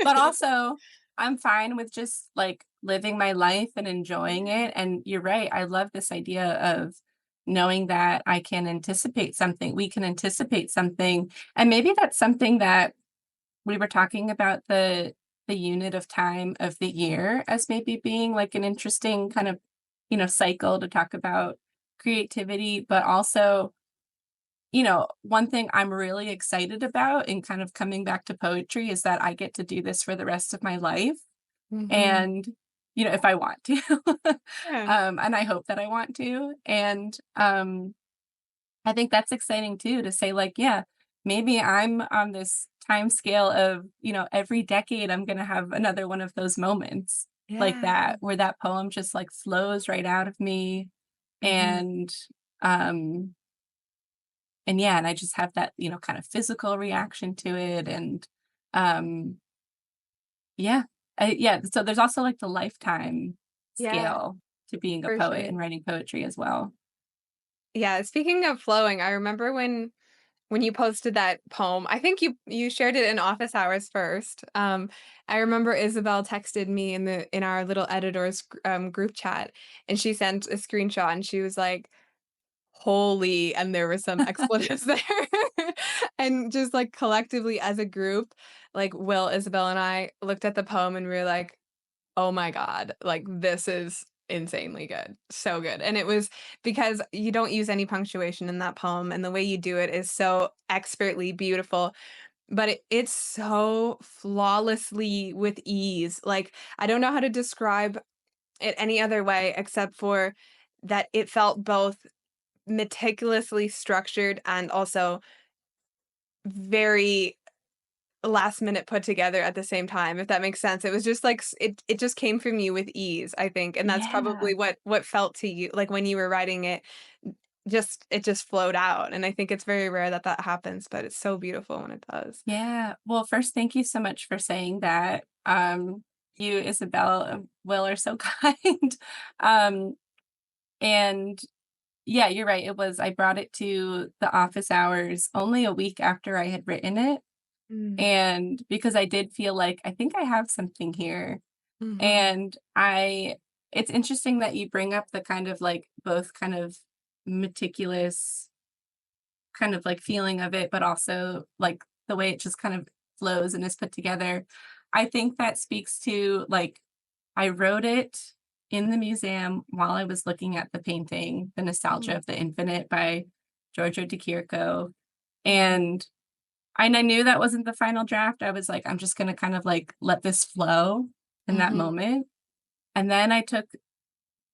But also, I'm fine with just like living my life and enjoying Yeah. it. And you're right. I love this idea of knowing that I can anticipate something. We can anticipate something. And maybe that's something that we were talking about the unit of time of the year as maybe being like an interesting kind of, cycle to talk about creativity, but also one thing I'm really excited about in kind of coming back to poetry is that I get to do this for the rest of my life. Mhm. And, if I want to. Yeah. And I hope that I want to. And I think that's exciting too to say, like, yeah, maybe I'm on this time scale of, every decade I'm going to have another one of those moments like Yeah. that, where that poem just like flows right out of me. Mhm. And, um, and yeah, and I just have that, kind of physical reaction to it. And um, yeah, yeah. So there's also like the lifetime Yeah, scale to being a for poet sure. and writing poetry as well. Yeah, speaking of flowing, I remember when you posted that poem, I think you shared it in office hours first. I remember Isabel texted me in our little editors group chat, and she sent a screenshot, and she was like, "Holy," and there were some expletives there. And just, like, collectively as a group, like, Will, Isabel, and I looked at the poem and we were like, "Oh my god, like, this is insanely good, so good." And it was because you don't use any punctuation in that poem, and the way you do it is so expertly beautiful, but it's so flawlessly with ease, like, I don't know how to describe it any other way except for that it felt both meticulously structured and also very last minute put together at the same time, if that makes sense. It was just like it just came from you with ease, I think, and that's Yeah. probably what felt to you like when you were writing it, it just flowed out, and I think it's very rare that that happens, but it's so beautiful when it does. Yeah. Well, first, thank you so much for saying that. You, Isabel, and Will are so kind. Um, and yeah, you're right. I brought it to the office hours only a week after I had written it. Mm. And because I did feel like I think I have something here. Mhm. And it's interesting that you bring up the kind of like both kind of meticulous kind of like feeling of it, but also like the way it just kind of flows and is put together. I think that speaks to like I wrote it in the museum while I was looking at the painting, The Nostalgia Mm, of the Infinite by Giorgio de Chirico. mhm, And I knew that wasn't the final draft. I was like, I'm just gonna kind of like let this flow in that mhm, moment. And then I took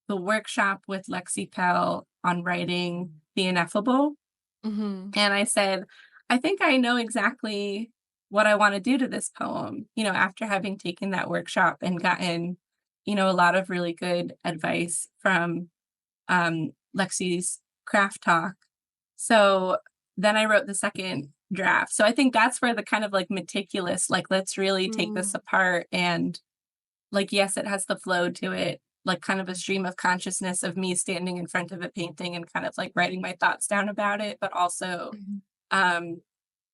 the workshop with Lexi Pell on writing The Ineffable. mhm, And I said, I think I know exactly what I want to do to this poem, after having taken that workshop and gotten, a lot of really good advice from Lexi's craft talk. So then I wrote the second draft. So I think that's where the kind of like meticulous, like, let's really take this mm, apart. And like, yes, it has the flow to it, like kind of a stream of consciousness of me standing in front of a painting and kind of like writing my thoughts down about it, but also, mhm. um,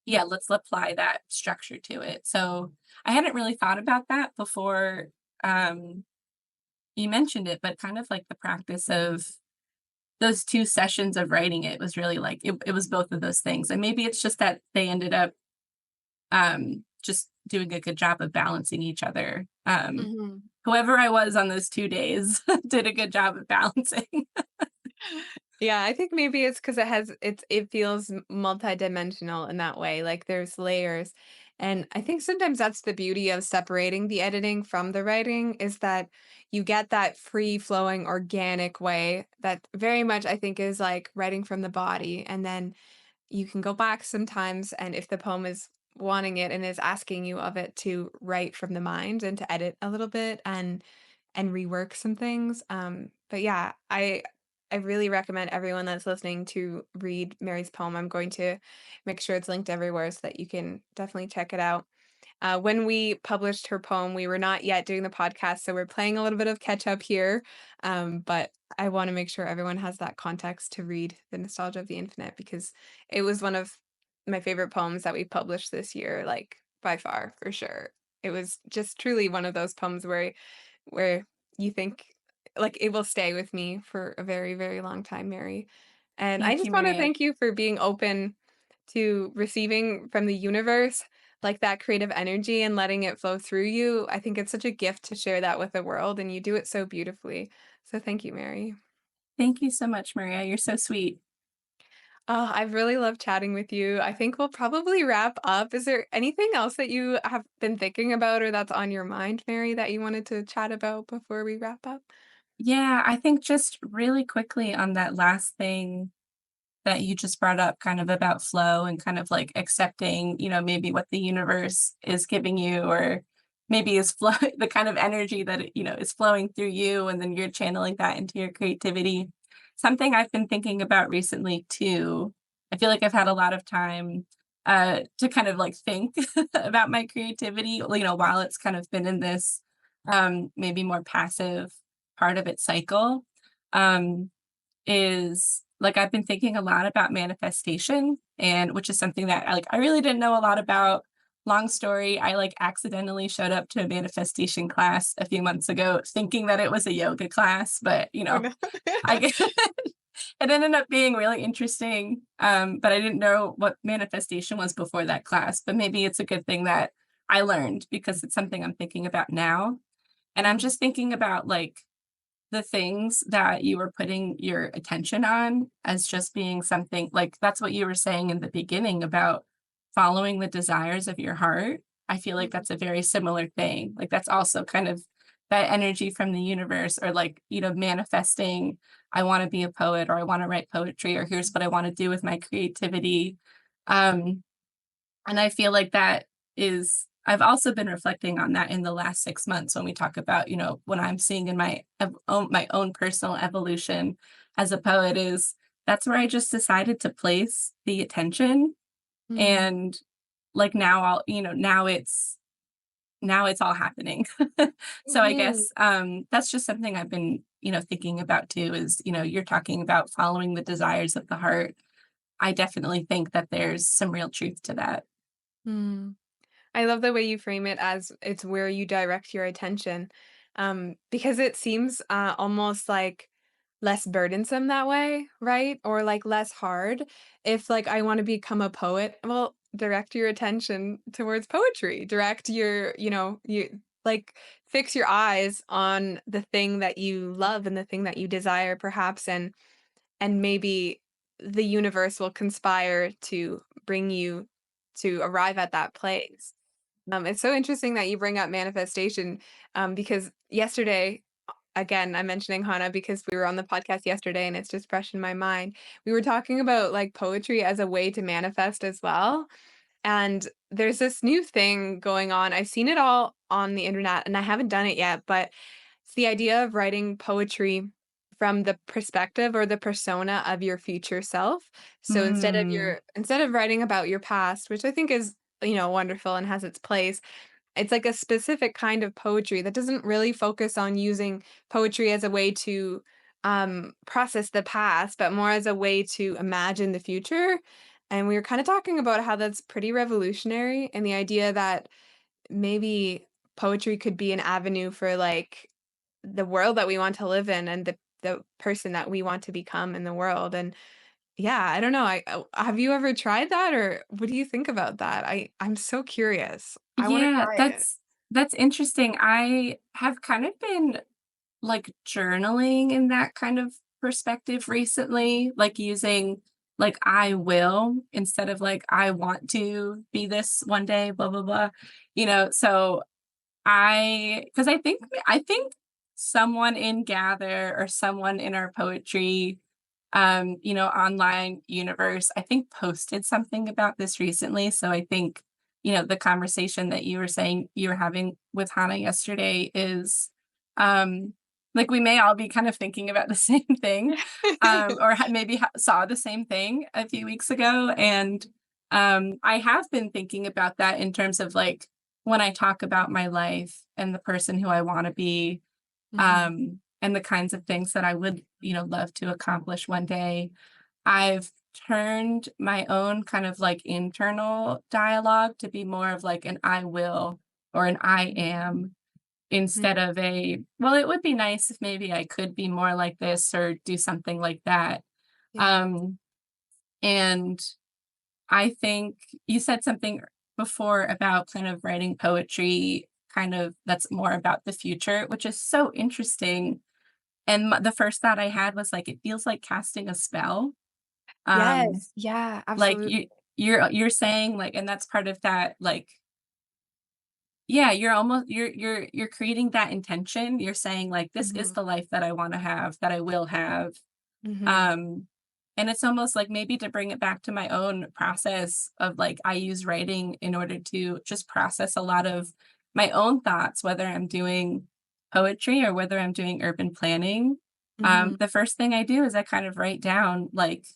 yeah, let's apply that structure to it. So I hadn't really thought about that before um, you mentioned it, but kind of like the practice of those 2 sessions of writing it was really like it was both of those things, and maybe it's just that they ended up, just doing a good job of balancing each other. Mhm. Whoever I was on those 2 days did a good job of balancing. Yeah, I think maybe it's because it feels multidimensional in that way, like, there's layers, and I think sometimes that's the beauty of separating the editing from the writing, is that you get that free-flowing, organic way that very much, I think, is like writing from the body, and then you can go back sometimes, and if the poem is wanting it and is asking you of it, to write from the mind and to edit a little bit and rework some things. But yeah, I really recommend everyone that's listening to read Mary's poem. I'm going to make sure it's linked everywhere so that you can definitely check it out. When we published her poem, we were not yet doing the podcast, so we're playing a little bit of catch up here. But I want to make sure everyone has that context to read The Nostalgia of the Infinite, because it was one of my favorite poems that we published this year, like by far, for sure. It was just truly one of those poems where you think, like, it will stay with me for a very, very long time, Mary. And I Thank you, just wanna Maria. thank you for being open to receiving from the universe, like, that creative energy and letting it flow through you. I think it's such a gift to share that with the world, and you do it so beautifully. So thank you, Mary. Thank you so much, Maria. You're so sweet. Oh, I've really loved chatting with you. I think we'll probably wrap up. Is there anything else that you have been thinking about or that's on your mind, Mary, that you wanted to chat about before we wrap up? Yeah, I think just really quickly on that last thing that you just brought up kind of about flow and kind of like accepting, maybe what the universe is giving you or maybe is flow the kind of energy that is flowing through you and then you're channeling that into your creativity. Something I've been thinking about recently too. I feel like I've had a lot of time to kind of like think about my creativity, while it's kind of been in this maybe more passive part of its cycle. Um, is like I've been thinking a lot about manifestation and which is something that I really didn't know a lot about. Long story, I like accidentally showed up to a manifestation class a few months ago thinking that it was a yoga class, but Oh, no. I get it ended up being really interesting. But I didn't know what manifestation was before that class, but maybe it's a good thing that I learned because it's something I'm thinking about now. And I'm Mhm, just thinking about like the things that you were putting your attention on as just being something like that's what you were saying in the beginning about following the desires of your heart. I feel like mhm, that's a very similar thing. Like that's also kind of that energy from the universe or like, manifesting, I want to be a poet or I want to write poetry or here's what I want to do with my creativity. Um, and I feel like that is I've also been reflecting on that in the last 6 months when we talk about, what I'm seeing in my own personal evolution as a poet is that's where I just decided to place the attention mhm, and like now now it's all happening. So I mhm. guess that's just something I've been, thinking about too is, you're talking about following the desires of the heart. I definitely think that there's some real truth to that. Mm. I love the way you frame it as it's where you direct your attention, because it seems, almost like less burdensome that way, right? Or, like, less hard. If, like, I wanna become a poet, well, direct your attention towards poetry. Direct your you like, fix your eyes on the thing that you love and the thing that you desire perhaps, and maybe the universe will conspire to bring you to arrive at that place. It's so interesting that you bring up manifestation, because yesterday, again, I'm mentioning Hana because we were on the podcast yesterday and it's just fresh in my mind. We were talking about like poetry as a way to manifest as well. And there's this new thing going on. I've seen it all on the internet and I haven't done it yet, but it's the idea of writing poetry from the perspective or the persona of your future self. So Mm. instead of writing about your past, which I think is, wonderful and has its place, it's like a specific kind of poetry that doesn't really focus on using poetry as a way to process the past, but more as a way to imagine the future. And we were kind of talking about how that's pretty revolutionary, and the idea that maybe poetry could be an avenue for like the world that we want to live in and the person that we want to become in the world. And yeah, I don't know. Have you ever tried that, or what do you think about that? I'm so curious. I want to Yeah, try it. that's interesting. I have kind of been, like, journaling in that kind of perspective recently, like, using, like, "I will" instead of, like, "I want to be this one day, blah, blah, blah." So I think someone in Gather or someone in our poetry, online universe, I think posted something about this recently. So I think, the conversation that you were saying you were having with Hannah yesterday is, like, we may all be kind of thinking about the same thing, or maybe saw the same thing a few weeks ago. And I have been thinking about that in terms of like when I talk about my life and the person who I want to be, Mhm, and the kinds of things that I would, love to accomplish one day. I've turned my own kind of like internal dialogue to be more of like an I will or an I am instead mhm. of a, well, it would be nice if maybe I could be more like this or do something like that. Yeah. Um, and I think you said something before about kind of writing poetry, kind of that's more about the future, which is so interesting. And the first thought I had was like, it feels like casting a spell. Um, Yes. Yeah, like absolutely. you're saying like, and that's part of that. Like, yeah, you're creating that intention. You're saying like, this is Mhm, the life that I want to have, that I will have. mhm, Um, and it's almost like maybe to bring it back to my own process of like I use writing in order to just process a lot of my own thoughts, whether I'm doing poetry or whether I'm doing urban planning. mhm, The first thing I do is I kind of write down like,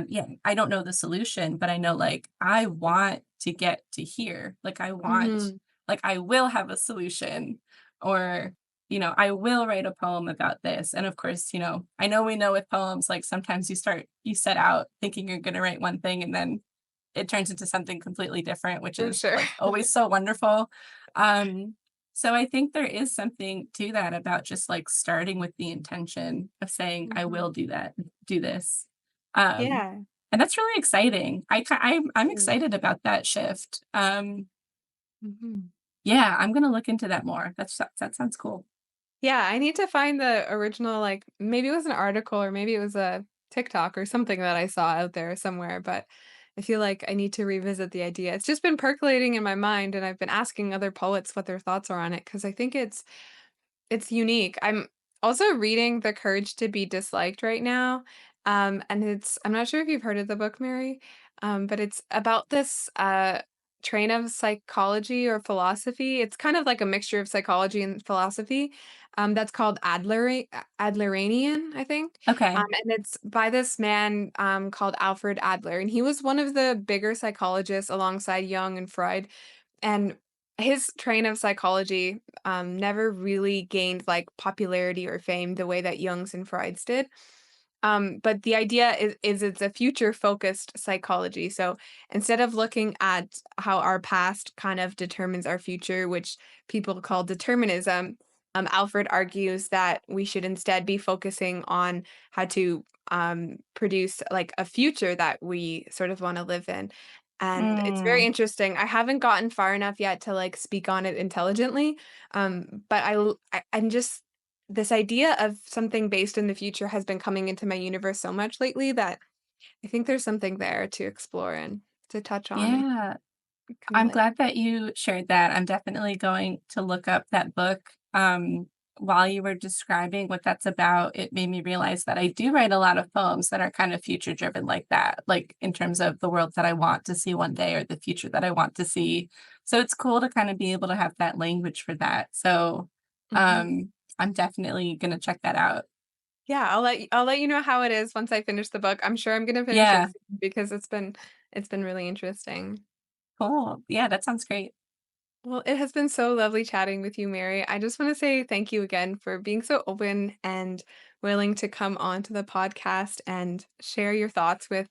yeah, I don't know the solution, but I know like I want to get to here. Like mhm, like I will have a solution, or, I will write a poem about this. And of course, I know we know with poems, like sometimes you set out thinking you're going to write one thing and then it turns into something completely different, which for is sure. like always so wonderful. Um, so I think there is something to that about just like starting with the intention of saying, I Mhm. will do that, do this. Um, Yeah. and that's really exciting. I'm Mm, excited about that shift. mhm. Yeah, I'm gonna look into that more. That sounds cool. Yeah, I need to find the original, like, maybe it was an article or maybe it was a TikTok or something that I saw out there somewhere, but I feel like I need to revisit the idea. It's just been percolating in my mind, and I've been asking other poets what their thoughts are on it because I think it's unique. I'm also reading The Courage to Be Disliked right now, and I'm not sure if you've heard of the book, Mary, but it's about this, train of psychology or philosophy. It's kind of like a mixture of psychology and philosophy, that's called Adlerian, I think, Okay. and it's by this man, called Alfred Adler, and he was one of the bigger psychologists alongside Jung and Freud, and his train of psychology, never really gained, like, popularity or fame the way that Jung's and Freud's did. But the idea is it's a future-focused psychology, so instead of looking at how our past kind of determines our future, which people call determinism, Alfred argues that we should instead be focusing on how to produce like a future that we sort of want to live in. And it's very Mm, interesting. I haven't gotten far enough yet to like speak on it intelligently, but I'm just this idea of something based in the future has been coming into my universe so much lately that I think there's something there to explore and to touch on and yeah. I'm accumulate. glad that you shared that. I'm definitely going to look up that book. While you were describing what that's about, it made me realize that I do write a lot of poems that are kind of future driven like that, like in terms of the world that I want to see one day or the future that I want to see. So it's cool to kind of be able to have that language for that. So Mhm. I'm definitely going to check that out. Yeah, I'll let you know how it is once I finish the book. I'm sure I'm gonna finish it Yeah, soon because it's been really interesting. cool. Yeah, that sounds great. Well, it has been so lovely chatting with you, Mary. I just want to say thank you again for being so open and willing to come on to the podcast and share your thoughts with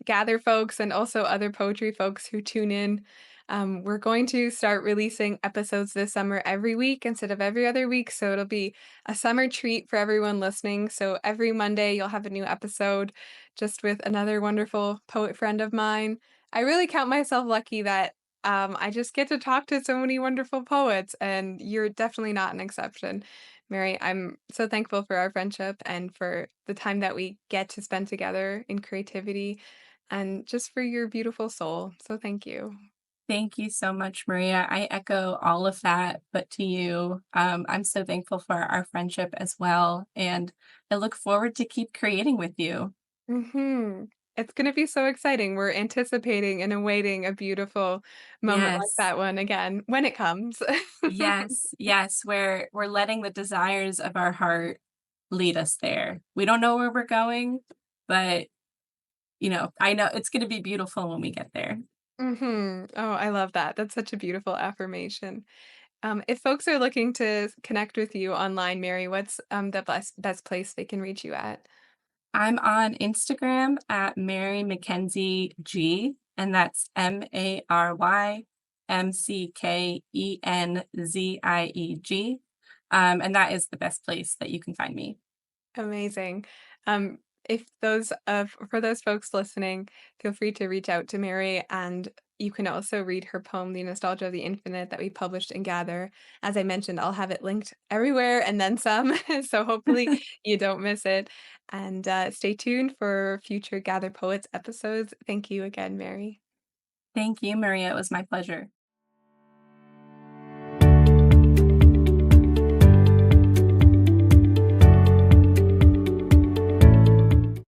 Gather folks and also other poetry folks who tune in. We're going to start releasing episodes this summer every week instead of every other week. So it'll be a summer treat for everyone listening. So every Monday, you'll have a new episode just with another wonderful poet friend of mine. I really count myself lucky that I just get to talk to so many wonderful poets, and you're definitely not an exception. Mary, I'm so thankful for our friendship and for the time that we get to spend together in creativity and just for your beautiful soul. So thank you. Thank you so much, Maria. I echo all of that, but to you, I'm so thankful for our friendship as well. And I look forward to keep creating with you. Mhm. It's gonna be so exciting. We're anticipating and awaiting a beautiful moment like Yes. that one again when it comes. Yes. Yes. We're letting the desires of our heart lead us there. We don't know where we're going, but I know it's gonna be beautiful when we get there. Mhm. Oh, I love that. That's such a beautiful affirmation. If folks are looking to connect with you online, Mary, what's the best place they can reach you at? I'm on Instagram at Mary Mackenzie G, and that's MaryMckenzie. And that is the best place that you can find me. Amazing. If those for those folks listening, feel free to reach out to Mary, and you can also read her poem, "The Nostalgia of the Infinite," that we published in Gather. As I mentioned, I'll have it linked everywhere and then some, so hopefully you don't miss it. And stay tuned for future Gather Poets episodes. Thank you again, Mary. Thank you, Maria. It was my pleasure.